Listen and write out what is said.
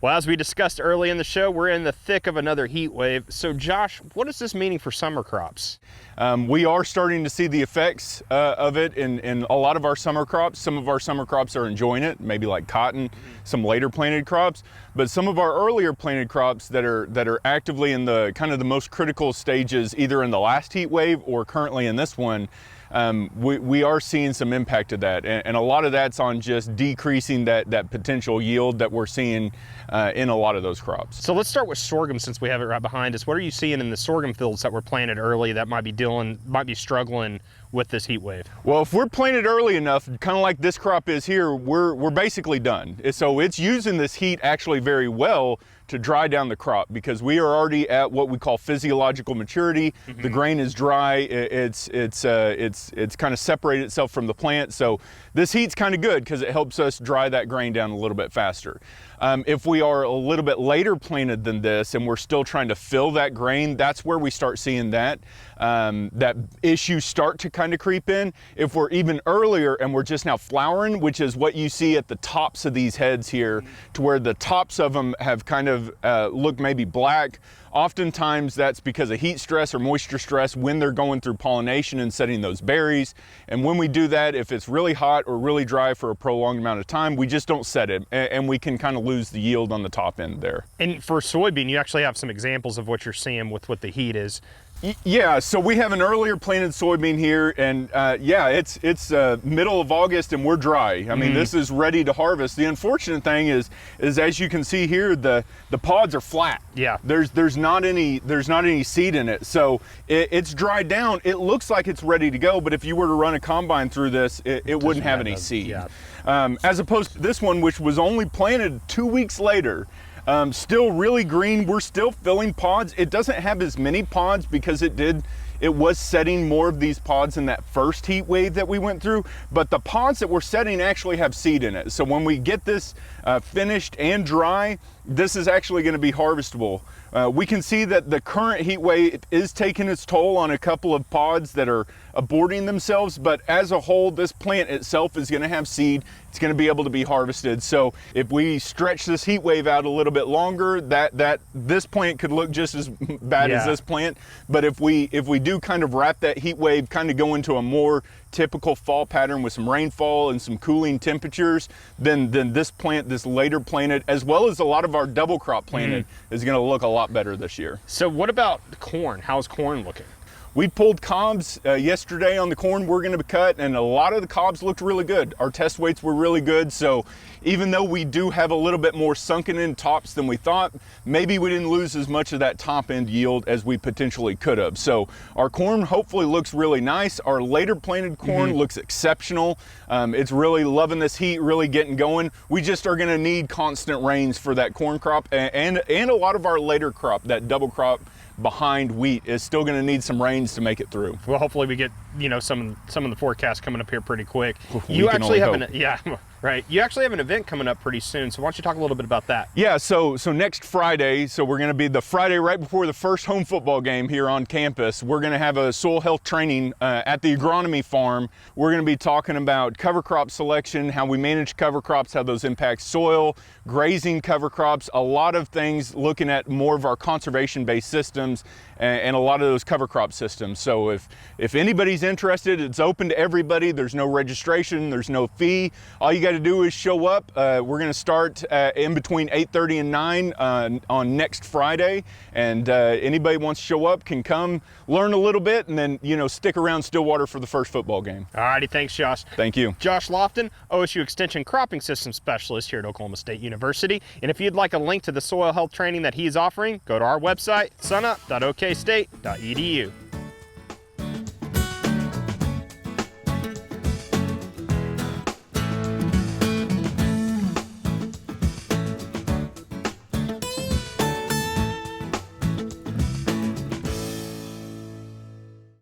Well, as we discussed early in the show, we're in the thick of another heat wave. So Josh, what is this meaning for summer crops? We are starting to see the effects of it in a lot of our summer crops. Some of our summer crops are enjoying it, maybe like cotton, some later planted crops, but some of our earlier planted crops that are actively in the kind of the most critical stages, either in the last heat wave or currently in this one, we are seeing some impact of that, and a lot of that's on just decreasing that potential yield that we're seeing in a lot of those crops. So let's start with sorghum, since we have it right behind us. What are you seeing in the sorghum fields that were planted early that might be struggling with this heat wave? Well, if we're planted early enough, kind of like this crop is here, we're basically done. So it's using this heat actually very well to dry down the crop, because we are already at what we call physiological maturity. The grain is dry, it's kind of separated itself from the plant. So this heat's kind of good because it helps us dry that grain down a little bit faster. If we are a little bit later planted than this and we're still trying to fill that grain, that's where we start seeing that issue start to kind of creep in. If we're even earlier and we're just now flowering, which is what you see at the tops of these heads here, to where the tops of them have kind of look maybe black. Oftentimes that's because of heat stress or moisture stress when they're going through pollination and setting those berries. And when we do that, if it's really hot or really dry for a prolonged amount of time, we just don't set it, and we can kind of lose the yield on the top end there. And for soybean, you actually have some examples of what you're seeing with what the heat is. Yeah, so we have an earlier planted soybean here, and yeah, it's middle of August and we're dry. I mean, this is ready to harvest. The unfortunate thing is as you can see here, the pods are flat. Yeah. There's not any seed in it, so it's dried down. It looks like it's ready to go, but if you were to run a combine through this, it wouldn't have any seed. Yeah. As opposed to this one, which was only planted 2 weeks later. Still really green. We're still filling pods. It doesn't have as many pods because it was setting more of these pods in that first heat wave that we went through, but the pods that we're setting actually have seed in it. So when we get this finished and dry, this is actually going to be harvestable. We can see that the current heat wave is taking its toll on a couple of pods that are aborting themselves, but as a whole, this plant itself is going to have seed. It's going to be able to be harvested. So if we stretch this heat wave out a little bit longer, this plant could look just as bad as this plant. But if we do kind of wrap that heat wave, kind of go into a more typical fall pattern with some rainfall and some cooling temperatures, then this plant, this later planted, as well as a lot of our double crop planted, is going to look a lot better this year. So what about corn? How's corn looking? We pulled cobs yesterday on the corn we're going to cut, and a lot of the cobs looked really good. Our test weights were really good, so even though we do have a little bit more sunken in tops than we thought, maybe we didn't lose as much of that top end yield as we potentially could have. So our corn hopefully looks really nice. Our later planted corn looks exceptional. It's really loving this heat, really getting going. We just are going to need constant rains for that corn crop, and a lot of our later crop, that double crop behind wheat, is still going to need some rains to make it through. Well, hopefully we get some of the forecasts coming up here pretty quick. You actually have right. You actually have an event coming up pretty soon, so why don't you talk a little bit about that? Yeah, so next Friday, so we're going to be the Friday right before the first home football game here on campus. We're going to have a soil health training at the agronomy farm. We're going to be talking about cover crop selection, how we manage cover crops, how those impact soil, grazing cover crops, a lot of things looking at more of our conservation-based systems and a lot of those cover crop systems. So if anybody's interested, it's open to everybody. There's no registration, there's no fee. All you got to do is show up. We're going to start in between 8:30 and 9 on next Friday, and anybody wants to show up can come learn a little bit, and then stick around Stillwater for the first football game. All righty, thanks Josh. Thank you. Josh Lofton, OSU Extension Cropping System Specialist here at Oklahoma State University. And if you'd like a link to the soil health training that he's offering, go to our website, sunup.okstate.edu.